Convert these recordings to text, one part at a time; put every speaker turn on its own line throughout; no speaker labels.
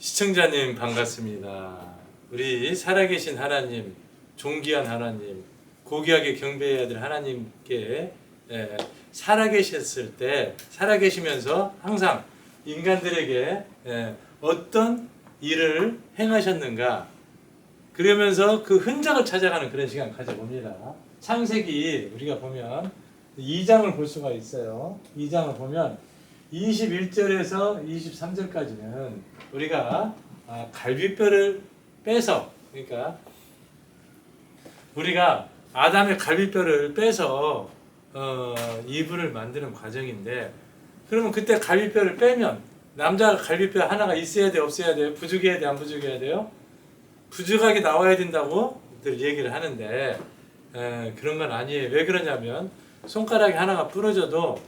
시청자님 반갑습니다. 우리 살아계신 하나님, 존귀한 하나님, 고귀하게 경배해야 될 하나님께 살아계셨을 때, 살아계시면서 항상 인간들에게 어떤 일을 행하셨는가, 그러면서 그 흔적을 찾아가는 그런 시간 가져봅니다. 창세기 우리가 보면 2장을 볼 수가 있어요. 2장을 보면 21절에서 23절까지는 우리가 갈비뼈를 빼서, 그러니까 우리가 아담의 갈비뼈를 빼서 이불을 만드는 과정인데, 그러면 그때 갈비뼈를 빼면 남자가 갈비뼈 하나가 있어야 돼, 없어야 돼요? 부족해야 돼, 안 부족해야 돼요? 부족하게 나와야 된다고 늘 얘기를 하는데 그런 건 아니에요. 왜 그러냐면 손가락이 하나가 부러져도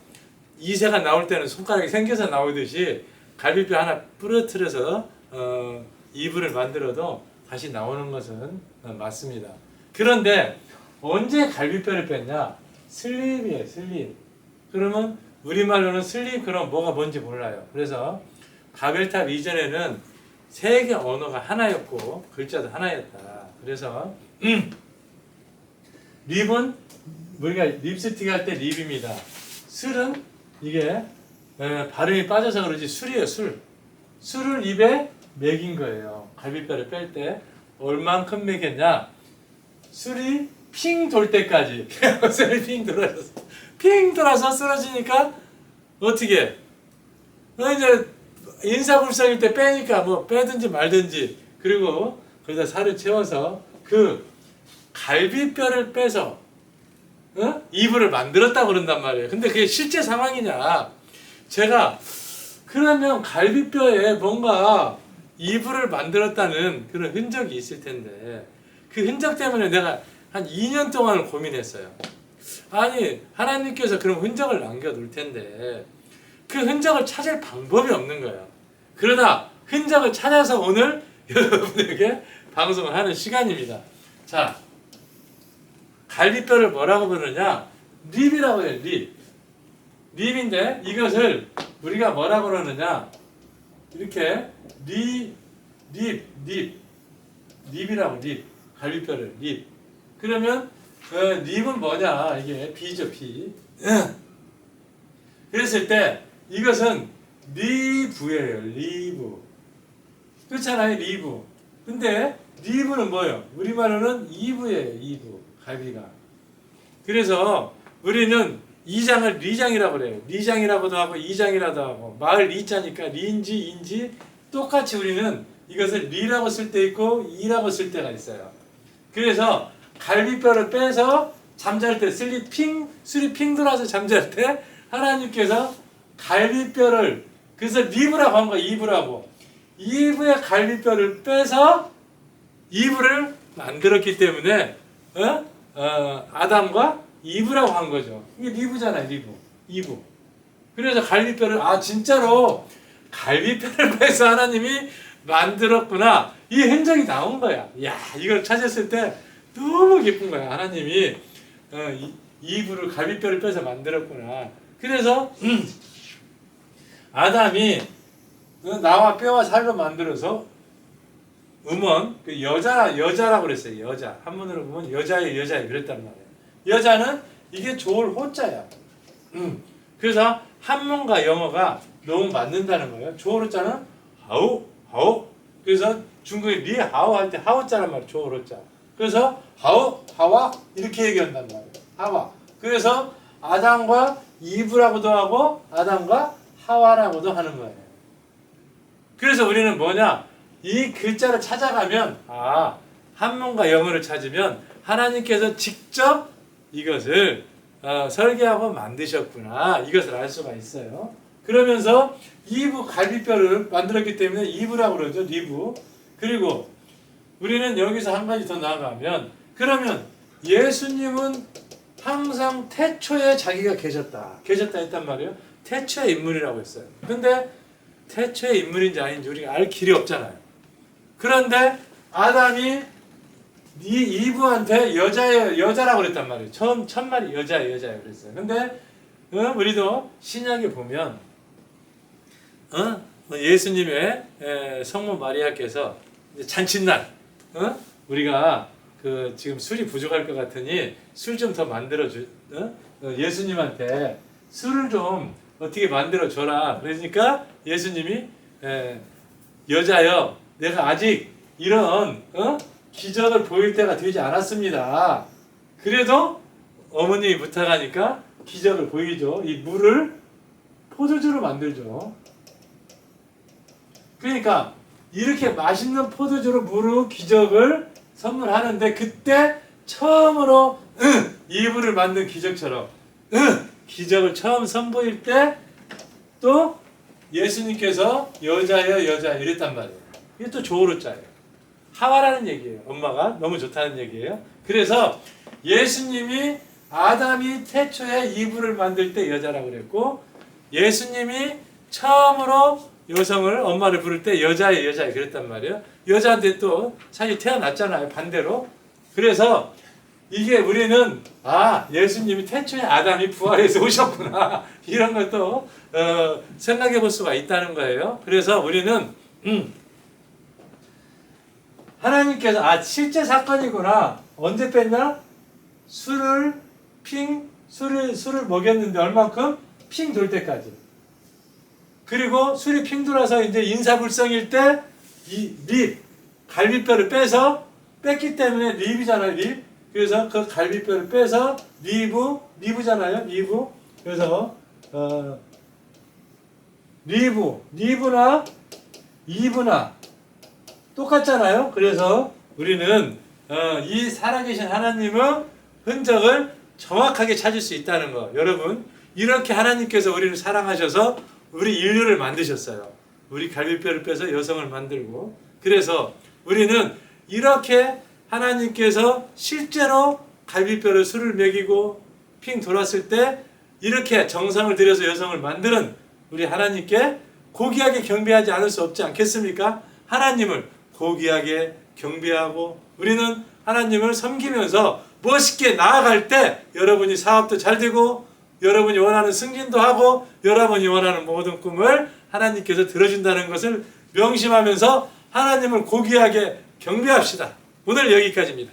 이새가 나올 때는 손가락이 생겨서 나오듯이 갈비뼈 하나 부러뜨려서 이불을 만들어도 다시 나오는 것은 맞습니다. 그런데 언제 갈비뼈를 뺐냐? 슬립이에요, 슬립. 그러면 우리말로는 슬립, 그럼 뭐가 뭔지 몰라요. 그래서 바벨탑 이전에는 세계 언어가 하나였고 글자도 하나였다. 그래서 립은 우리가 립스틱 할 때 립입니다. 술은 이게 발음이 빠져서 그러지 술이에요, 술. 술을 입에 먹인 거예요. 갈비뼈를 뺄 때 얼만큼 먹였냐? 술이 핑 돌 때까지. 술이 핑 돌아서 쓰러지니까 어떻게? 이제 인사불성일 때 빼니까 뭐 빼든지 말든지, 그리고 거기다 살을 채워서 그 갈비뼈를 빼서 이불을 만들었다고 그런단 말이에요. 근데 그게 실제 상황이냐? 제가 그러면 갈비뼈에 뭔가 이불을 만들었다는 그런 흔적이 있을 텐데, 그 흔적 때문에 내가 한 2년 동안 고민했어요. 아니, 하나님께서 그런 흔적을 남겨둘 텐데 그 흔적을 찾을 방법이 없는 거예요. 그러다 흔적을 찾아서 오늘 여러분에게 방송을 하는 시간입니다. 자, 갈비뼈를 뭐라고 부르느냐? 립이라고 해요, 립. 립인데 이것을 우리가 뭐라고 그러느냐? 이렇게 립이라고, 립. 갈비뼈를 립. 그러면 립은 뭐냐? 이게 비죠, 비. 그랬을 때 이것은 리브예요, 리브. 그렇잖아요, 리브. 근데 리브는 뭐예요? 우리말로는 이브예요, 이브. 갈비가. 그래서 우리는 이장을 리장이라고 그래요. 리장이라고도 하고 이장이라도 하고, 마을 리자니까 리인지 인지 똑같이 우리는 이것을 리라고 쓸 때 있고 이라고 쓸 때가 있어요. 그래서 갈비뼈를 빼서 잠잘 때 술이 핑 돌아서 잠잘 때 하나님께서 갈비뼈를, 그래서 리브라고 한 거야, 이브라고. 이브의 갈비뼈를 빼서 이브를 만들었기 때문에 아담과 이브라고 한 거죠. 이게 리브잖아요, 이브. 그래서 갈비뼈를, 진짜로 갈비뼈를 빼서 하나님이 만들었구나, 이 흔적이 나온 거야. 야, 이걸 찾았을 때 너무 기쁜 거야. 하나님이 이브를, 갈비뼈를 빼서 만들었구나. 그래서 아담이 나와 뼈와 살로 만들어서 음원, 그 여자라고 그랬어요. 여자. 한문으로 보면 여자예요, 그랬단 말이에요. 여자는 이게 좋을 호자야. 그래서 한문과 영어가 너무 맞는다는 거예요. 좋을 호자는 하우. 그래서 중국에 리하오 할 때 하오자란 말이에요. 좋을 호자. 그래서 하와 이렇게 얘기한단 말이에요. 하와. 그래서 아담과 이브라고도 하고 아담과 하와라고도 하는 거예요. 그래서 우리는 뭐냐? 이 글자를 찾아가면, 한문과 영어를 찾으면 하나님께서 직접 이것을 설계하고 만드셨구나, 이것을 알 수가 있어요. 그러면서 이브, 갈비뼈를 만들었기 때문에 이브라고 그러죠, 리브. 그리고 우리는 여기서 한 가지 더 나아가면, 그러면 예수님은 항상 태초에 자기가 계셨다 했단 말이에요. 태초의 인물이라고 했어요. 근데 태초의 인물인지 아닌지 우리가 알 길이 없잖아요. 그런데 아담이 이브한테 여자라고 그랬단 말이에요. 첫 말이 여자예요 그랬어요. 근데 우리도 신약에 보면 예수님의 성모 마리아께서 이제 잔칫날, 우리가 그 지금 술이 부족할 것 같으니 술 좀 더 만들어 주, 예수님한테 술을 좀 어떻게 만들어 줘라. 그러니까 예수님이 여자여, 내가 아직 이런 기적을 보일 때가 되지 않았습니다. 그래도 어머님이 부탁하니까 기적을 보이죠. 이 물을 포도주로 만들죠. 그러니까 이렇게 맛있는 포도주로 물을 기적을 선물하는데 그때 처음으로 이불을 만든 기적처럼 기적을 처음 선보일 때 또 예수님께서 여자여 여자 이랬단 말이에요. 이게 또 조어로자예요. 하와라는 얘기예요. 엄마가 너무 좋다는 얘기예요. 그래서 예수님이 아담이 태초에 이불을 만들 때 여자라고 그랬고 예수님이 처음으로 여성을 엄마를 부를 때 여자의 여자에 그랬단 말이에요. 여자한테 또 사실 태어났잖아요. 반대로. 그래서 이게 우리는 예수님이 태초에 아담이 부활해서 오셨구나 이런 것도 생각해 볼 수가 있다는 거예요. 그래서 우리는 하나님께서 실제 사건이구나. 언제 뺐냐? 술을 먹였는데 얼만큼? 핑 돌 때까지. 그리고 술이 핑 돌아서 이제 인사불성일 때 이 립 갈비뼈를 빼서 뺐기 때문에 립이잖아요. 립. 그래서 그 갈비뼈를 빼서 리브잖아요. 리브. 그래서 리브나 이브나 똑같잖아요. 그래서 우리는 이 살아계신 하나님의 흔적을 정확하게 찾을 수 있다는 거. 여러분, 이렇게 하나님께서 우리를 사랑하셔서 우리 인류를 만드셨어요. 우리 갈비뼈를 빼서 여성을 만들고. 그래서 우리는 이렇게 하나님께서 실제로 갈비뼈를 술을 먹이고 핑 돌았을 때 이렇게 정성을 들여서 여성을 만드는 우리 하나님께 고귀하게 경배하지 않을 수 없지 않겠습니까? 하나님을 고귀하게 경배하고 우리는 하나님을 섬기면서 멋있게 나아갈 때 여러분이 사업도 잘 되고 여러분이 원하는 승진도 하고 여러분이 원하는 모든 꿈을 하나님께서 들어준다는 것을 명심하면서 하나님을 고귀하게 경배합시다. 오늘 여기까지입니다.